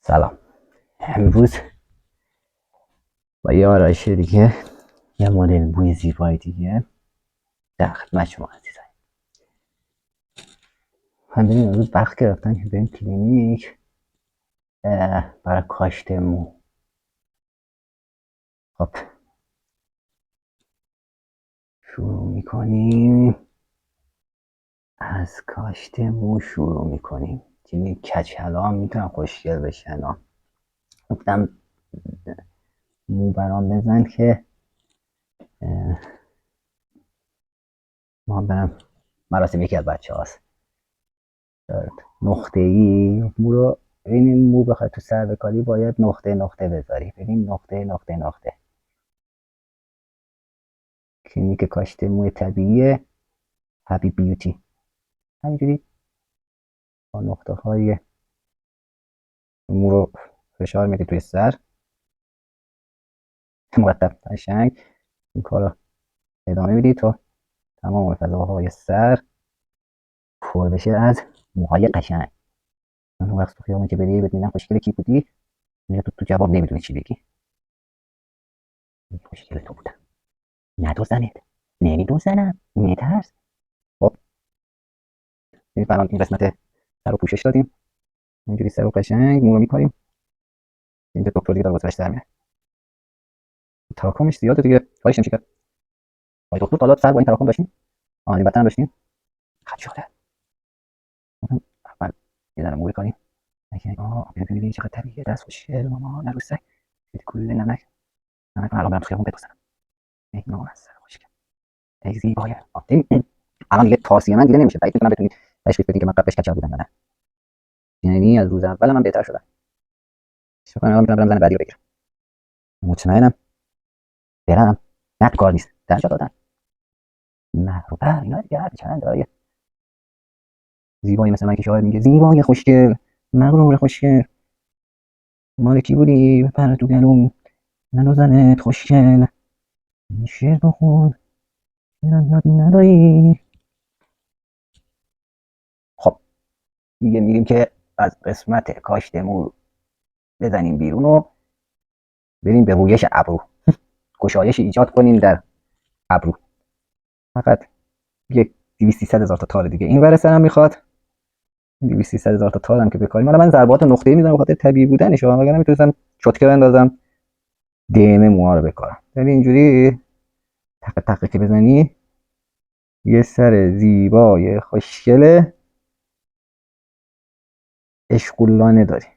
سلام. امروز با یه آرایش دیگه، یه مدل بوی زیبای دیگه در خدمت شما عزیزان. من بریم امروز وقت گرفتن که بریم کلینیک برای کاشت مو. خب شروع میکنیم، از کاشت مو شروع میکنیم. که کچلا هم میتونن خوشگل بشن. گفتم مو برام بزن که ما برم مراسم یکی از بچه هاست. نقطه ای مو رو ببینیم، مو بخواد تو سر بکاری باید نقطه نقطه بذاری. ببین نقطه نقطه نقطه. کلینیک کاشت موی طبیعی هپی بیوتی همینجوری با نقطه های مو رو فشار میدی توی سر مرتب قشنگ. این کار رو ادامه میدی تا تمام فضاهای سر پر بشه از موهای قشنگ. من اون وقت تو خیابون که بری ببینم خوشگل کی بودی، تو جواب نمیدونی چی بگی. خوشگل تو بودم، ندوزنت، نمیدوزنم، میترس. خب الان این قسمت سر رو پوشش دادیم، اینجوری سر رو قشنگ مو رو میکنیم. این دکتر دیگه داره واسش در میاد، تراکمش زیاده دیگه، کارش نمیشه کرد. آقای دکتر حالا سر با این تراکم داشتیم؟ این بدتر داشتیم. خجالت. اول یه ذره مو بکنیم. ببینید چقدر طبیعیه، دست خوشگل ماما عروسک. کل نمک الان برم تو خیابون بپوسم. ای مامان از سر خوشگل، ای زیبای. الان دیگه تاثیر من دیده نمیشه، بعید میتونم بتونید تشخیص بدین که من قبلش کچل بودم یا نه. یعنی از روز اول من بهتر شدم. شکر کنم الان میتونم برم زن بعدی رو بگیرم. مطمئنم برم نه کار نیست، در جا دادن نه رو بر اینا دیگه. هر چند داره زیبایی مثل من که شاعر میگه زیبای خوشگل مغرور خوشگل، مال کی بودی بپر تو گلوم ننو زنت خوشگل. شعر بخون یاد نداری. خب دیگه میریم که از قسمت کاشت مو بزنیم بیرون و بریم به رویش ابرو. گشایش ایجاد کنیم در ابرو. فقط یک 200-300 هزار تا تار دیگه این ور سرم میخواد. 200-300 هزار تا تارم که بکاریم. حالا من ضربات نقطه‌ای میزنم به خاطر طبیعی بودنش، وگرنه میتونستم چتکه بندازم دم موها رو بکارم. ولی اینجوری تق تق که بزنی یه سر زیبای خوشگل اشغولانه داری.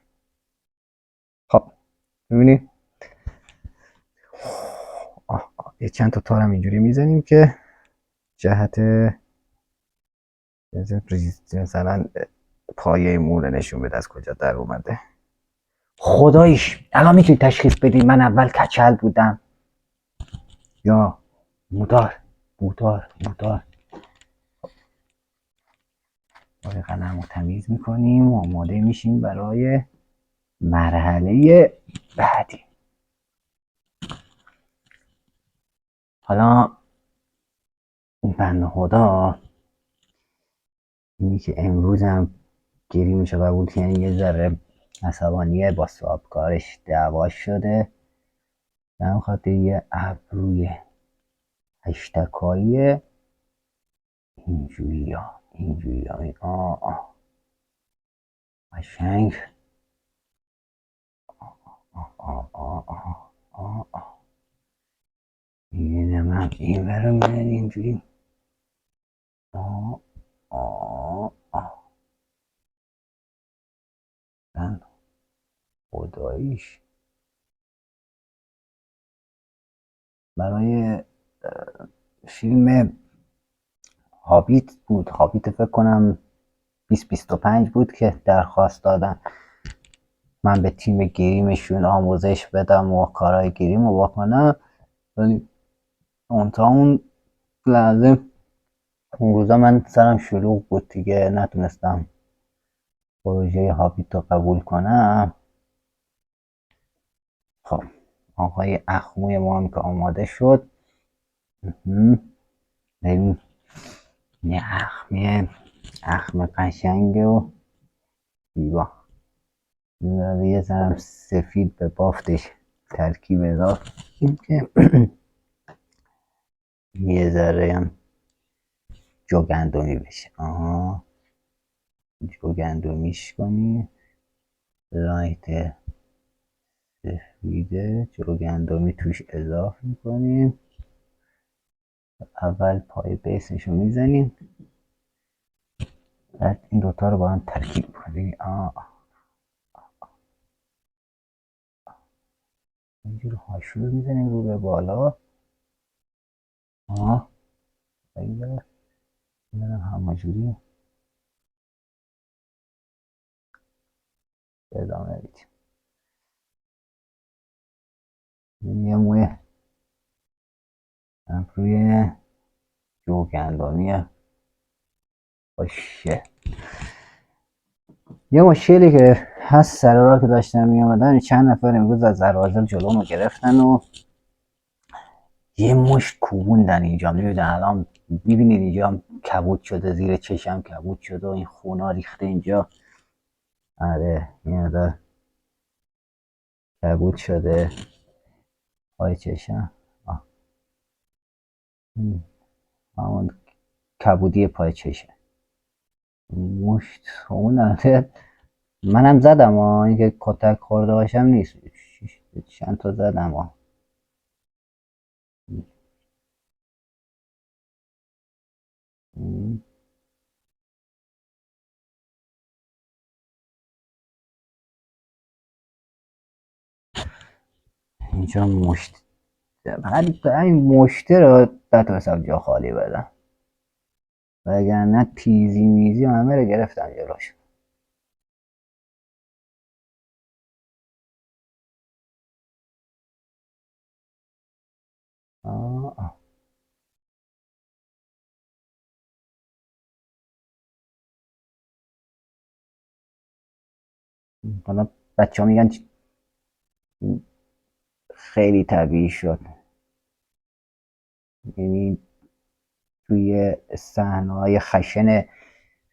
خب ببینی یه چند تا تارم اینجوری میزنیم که جهت مثلا پایه مو رو نشون بده از کجا در اومده. خداییش الان میتونی تشخیص بدی من اول کچل بودم یا مودار. باید قلم رو تمیز میکنیم و آماده میشیم برای مرحله بعدی. حالا این بنده خدا اینی که امروز هم گریمشو قبول کنه یه ذره عصبانیه، با صاحب کارش دعواش شده به خاطر یه ابروی هشتکایی اینجوری قشنگ. اینه من این برم من اینجوری من خداییش برای فیلم هابیت بود. هابیت فکر کنم 2025 بود که درخواست دادن من به تیم گیریمشون آموزش بدم و کارهای گیریم رو بکنم. ولی اون لحظه اون روزا من سرم شلوغ بود دیگه، نتونستم پروژه هابیت رو قبول کنم. خب آقای اخموی ما هم که آماده شد، بریم یه اخم قشنگ و زیبا یه ذرم سفید به بافتش ترکیب اضافه این که یه ذره هم جوگندمی بشه. جوگندمیش کنی لایت سفیده جوگندمی توش اضافه میکنیم. اول پای بیسش رو میزنیم، بعد این دوتا رو با هم ترکیب کنیم. اینجور هاشور میزنیم رو به بالا. بگذار همه جوری ادامه بدیم. یه موی روی جوگندمی باشه. یه مشکلی که هست سر راه که داشتم میامدن، چند نفر امروز از زرازل جلومو گرفتن و یه مشت کوبوندن اینجا. میبینن الان میبینید اینجا کبود شده، زیر چشم کبود شده و این خونا ریخته اینجا. آره این کبود شده پای چشم. همون کبودی پای چشم مشت اونه. منم زدم اینکه کتک خورده باشم نیست، چند تا زدم اینجا مشت، فقط این مشته رو نتونستم جا خالی بدم، وگرنه تیزی میزی همه رو گرفتم جلوش. حالا بچه ها میگن خیلی طبیعی شد، یعنی توی صحنه‌های خشن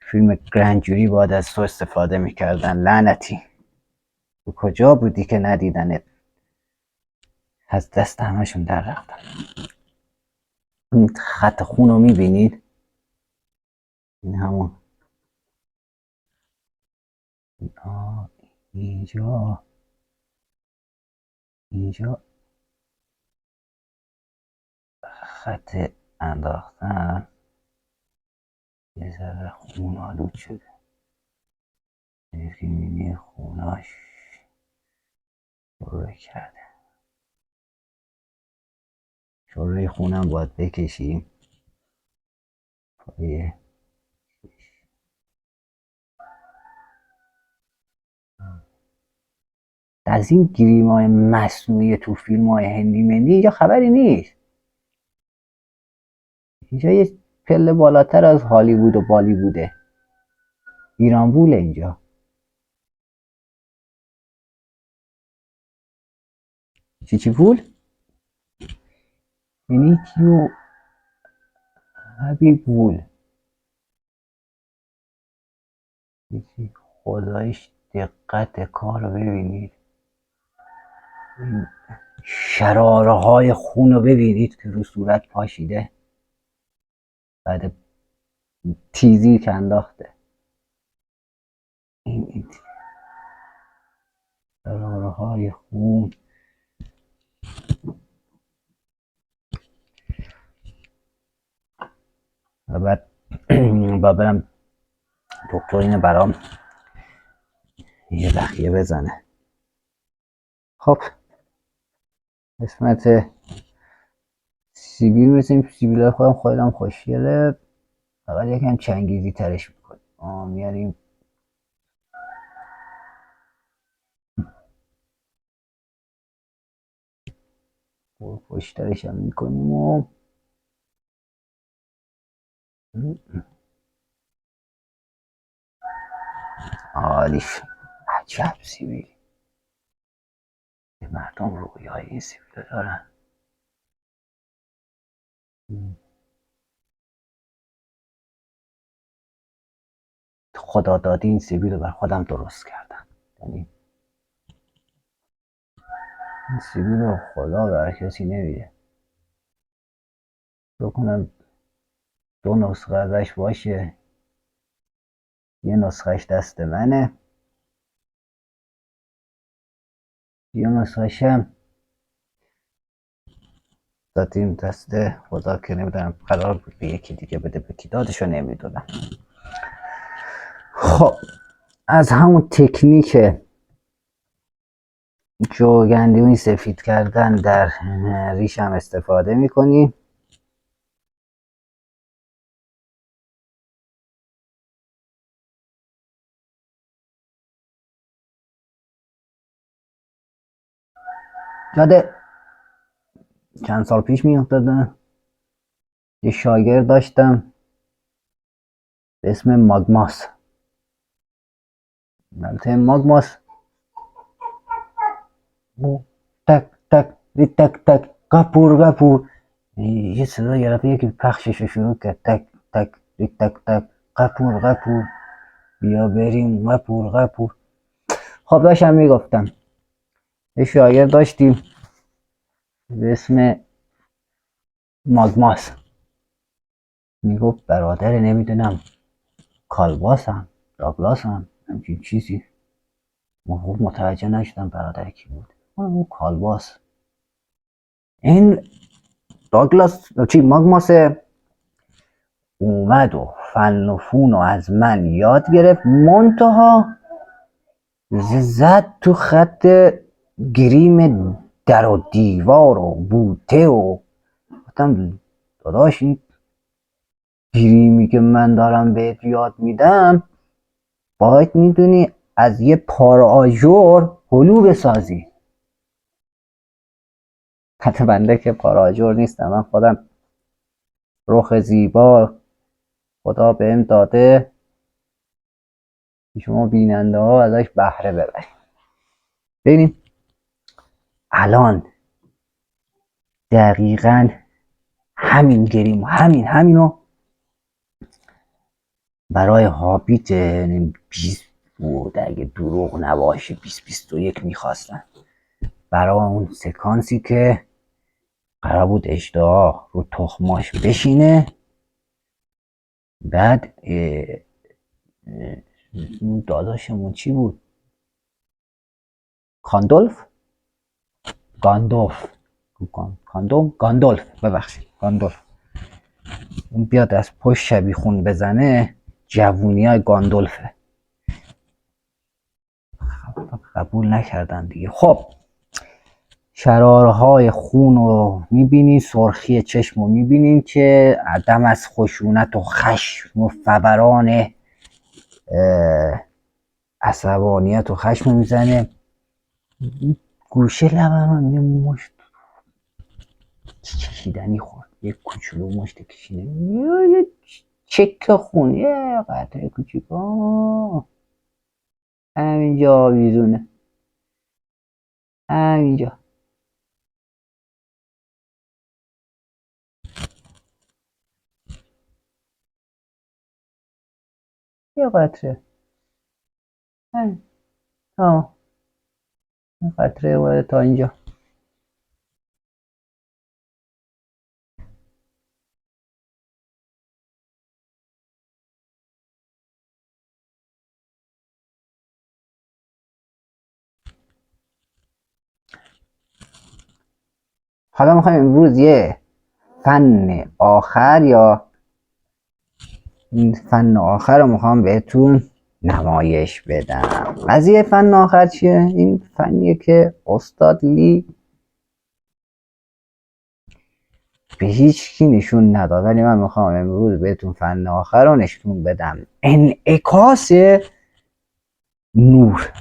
فیلم گرندجوری باید از تو استفاده میکردن. لعنتی تو کجا بودی که ندیدنت؟ از دست همشون در رفتن. این خط خون رو میبینید؟ این همون اینجا خط انداختن یه ذره خون آلود شده، میبینی خوناش شروع کرده. شروع خونم باید بکشیم پای از این گریم های مصنوعی تو فیلم های هندی مندی اینجا خبری نیست. اینجا یه پله بالاتر از هالیوود و بالیووده. ایران بوله اینجا. چی پول؟ یعنی کیو حبیب بول. خدایش دقت کار رو ببینید، این شراره های خون رو ببینید که رو صورت پاشیده بعد تیزی که انداخته. این شراره های خون. و بعد با برم دکتر اینو برام یه بخیه بزنه. خب قسمت سیبیل میرسیم. سیبیل خودم خیلی خوشگله، فقط یکم چنگیزی ترش میکنیم. میاریم پشترش هم میکنیم و عالیش. عجب سیبیل، مردم رویای این سیبیل دارن. خدا دادی این سیبیل رو بر خودم درست کردم، یعنی این سیبیل رو خدا بر کسی نمیده. بکنم 2 نسخه ازش باشه، یه نسخهش دست منه، یه نسخهش هم دادیم دست خدا که نمیدونم قرار بود به یکی دیگه بده، به کی دادشو نمیدونم. خب از همون تکنیک جوگندی سفید کردن در ریش هم استفاده میکنیم. یاده چند سال پیش میافتادم یه شاگرد داشتم به اسم ماگماس. البته ماگماس تک تک ری تک تک قپور قپور، یه صدا یه دفعه یکی پخشش شروع کرد، تک تک ری تک تک قپور قپور، بیا بریم قپور قپور. خب داشتم میگفتم یه شاگرد داشتیم به اسم ماگماس، میگفت برادر نمیدونم کالباسم داگلاسم همچین چیزی. خوب متوجه نشدم برادر کی بود. اون کالباس، این داگلاس چی ماگماس اومد و فن و فون و از من یاد گرفت، منتها زد تو خط گریم در و دیوار و بوته و گفتم داداش این گریمی که من دارم بهت یاد میدم باید میدونی از یه پار آجر هلو بسازی. حتی بنده که پار آجر نیستم، من خودم رخ زیبا خدا بهم داده، شما بیننده ها ازش بهره ببرید. ببینیم الان دقیقا همین گریم همینو برای هابیت 20 بود اگه دروغ نباشه 2021 میخواستن، برای اون سکانسی که قرار بود اژدها رو تخماش بشینه. بعد داداشمون چی بود، گاندالف ببخشید گاندالف، اون بیاد از پشت شبیخون بزنه، جوونی های گاندالفه. قبول نکردن دیگه. خب شرارهای خون رو میبینین، سرخی چشم رو میبینین که عدم از خشونت و خشم و فوران عصبانیت و خشم میزنه. گوشه لبم هم یه مشت کشیدنی خورد، یه کوچولو مشت کشیدنی، یه چک خون، یه قطعه کوچیک همینجا آویزونه، همینجا یه قطره، همین قطره اومده تا اینجا. حالا میخوایم امروز یه فن آخر، یا این فن آخر رو میخوام بهتون نمایش بدم. قضیه فن آخر چیه؟ این فنیه که استاد لی به هیچ کی نشون نداد، ولی من میخوام امروز بهتون فن آخر رو نشون بدم. انعکاس نور.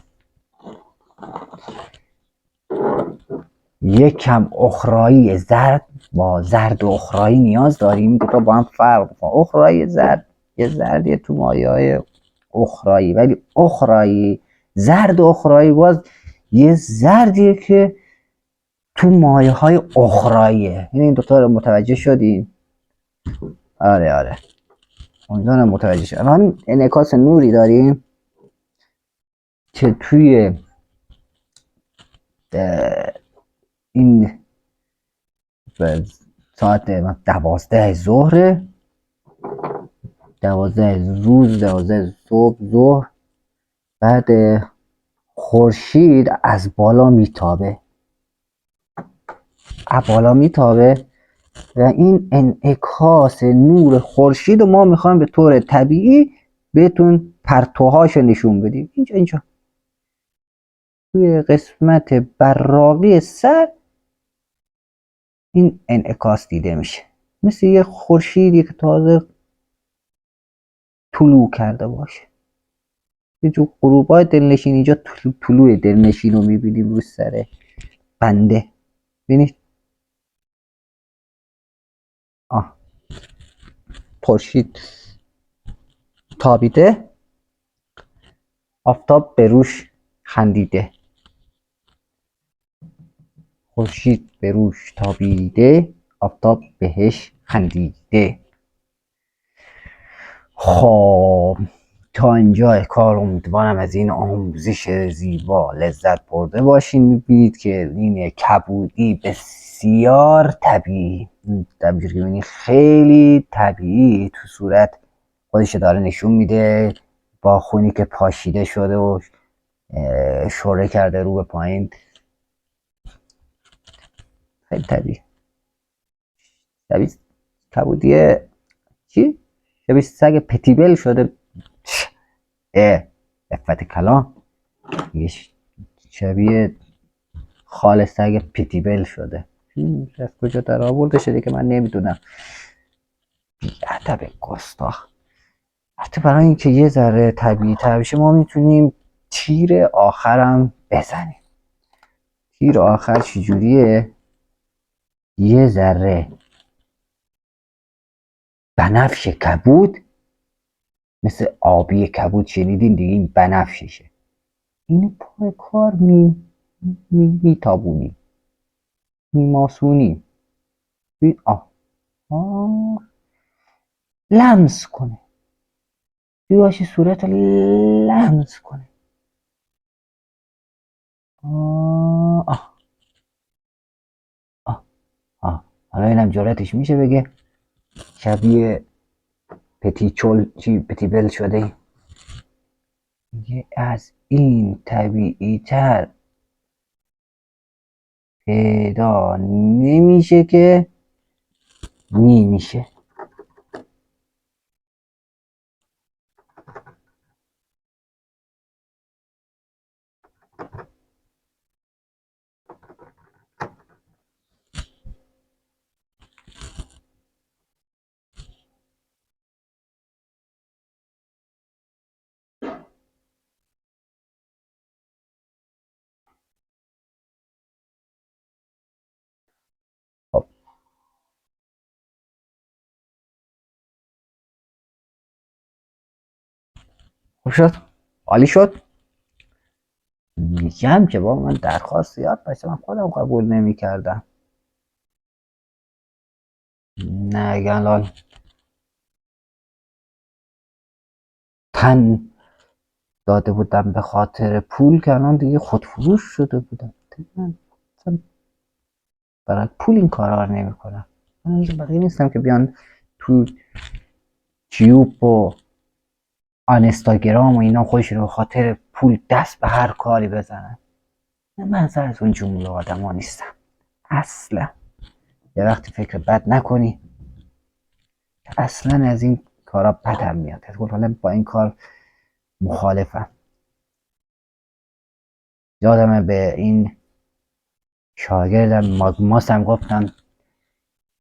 یک کم اخرایی زرد با زرد و اخرایی نیاز داریم، این دوتا با هم فرق میکنه. اخرایی زرد یه زردیه تو مایه های اخرایی، ولی اخرایی زرد و اخرایی باز یه زردیه که تو مایه های اخراییه. این دوتا رو متوجه شدین؟ آره امیدوارم متوجه شد. الان انعکاس نوری داریم که توی این ساعت 12 ظهر، 12 روز، 12 صبح ظهر. بعد خورشید از بالا میتابه، و این انعکاس نور خورشید رو ما میخوایم به طور طبیعی بهتون پرتوهاشو نشون بدیم. اینجا توی قسمت براقی سر این انعکاس دیده میشه، مثل یه خورشیدی که تازه طلوع کرده باشه. یه جو غروبای دلنشین، اینجا طلوع دلنشین رو میبینیم رو سر بنده. ببینید خورشید تابیده، آفتاب به روش خندیده. خورشید به روش تابیده، آفتاب بهش خندیده. خب تا اینجا کار امیدوارم از این آموزش زیبا لذت برده باشین. میبینید که این کبودی بسیار طبیعی، همینجوری که میبینید خیلی طبیعی تو صورت خودش داره نشون میده، با خونی که پاشیده شده و شوره کرده رو به پایین. خیلی طبیعی. کبودی چی؟ شبیه سگ پتیبل شده. افت کلام شبیه خال سگ پتیبل شده. از کجا در آورده شده که من نمیدونم. بی‌ادب گستاخ. حتی برای اینکه یه ذره طبیعی تر بشه ما میتونیم تیر آخرم بزنیم. تیر آخر چجوریه؟ یه ذره بنفش کبود، مثل آبی کبود شنیدین دیگه، این بنفششه. اینو پای کار میتابونیم، میماسونیم. لمس کنه، بیواشی صورت لمس کنه. حالا اینم جراتش میشه بگه شبیه پتیبل شده. میگه از این طبیعی تر پیدا نمیشه که نمیشه. خوب شد؟ عالی شد؟ میگم که با من درخواست زیاد باشه، من خودم قبول نمی کردم. نه الان تن داده بودم به خاطر پول که الان دیگه خودفروش شده بودم. من برای پول این کارا رو نمی کنم. من بقیه نیستم که بیان تو جیوب و اینستاگرام و اینا خودشون رو خاطر پول دست به هر کاری بزنن. من از اون جمله آدم ها نیستم اصلا. یه وقتی فکر بد نکنی، اصلا از این کارا بدم میاد. حالا با این کار مخالفم. یادمه به این شاگردم ماگماسم گفتم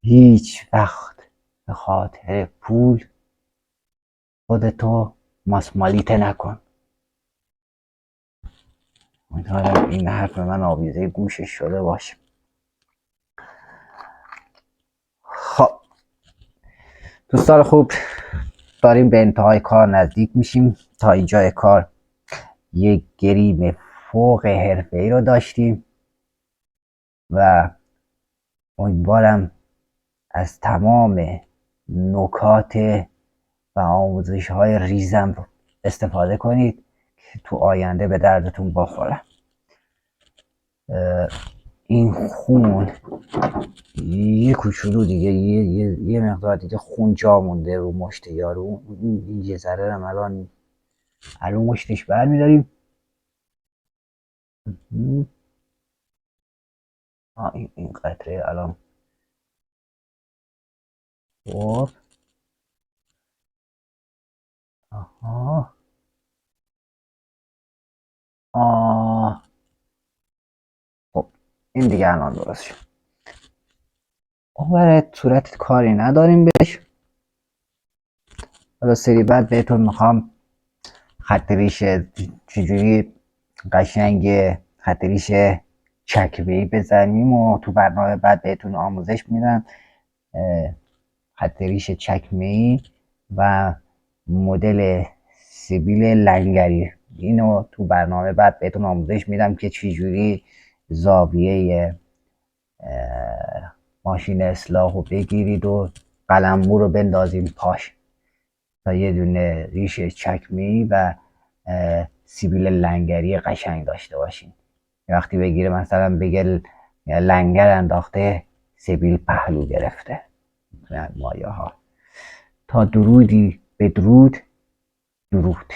هیچ وقت به خاطر پول خودتو ماسمالیته نکن. امیدوارم این حرف من آویزه گوشش شده باشه. خب دوستان خوب، داریم به انتهای کار نزدیک میشیم. تا اینجای کار یک گریم فوق حرفه‌ای رو داشتیم و امیدوارم از تمام نکات و آموزش های ریزم استفاده کنید که تو آینده به دردتون بخوره. این خون یه کوچولو دیگه یه مقدار دیگه خون جا مونده رو مشت یارو. این یه ذره هم الان مشتش برمیداریم. این قطره الان خب آها خب این دیگه الان درست شد. اون صورت کاری نداریم بهش. حالا سری بعد بهتون میخوام خط ریشه چجوری قشنگ خط ریشه چکمه‌ای بزنیم و تو برنامه بعد بهتون آموزش میدم. خط ریشه چکمه‌ای و مدل سیبیل لنگری، اینو تو برنامه بعد بهتون آموزش میدم که چجوری زاویه ماشین اصلاح رو بگیرید و قلممو رو بندازیم پاش تا یه دونه ریشه چکمه‌ای و سیبیل لنگری قشنگ داشته باشین. وقتی بگیره مثلا بگه لنگر انداخته سیبیل پهلو گرفته. مایه ها. تا درودی بدرود. درود.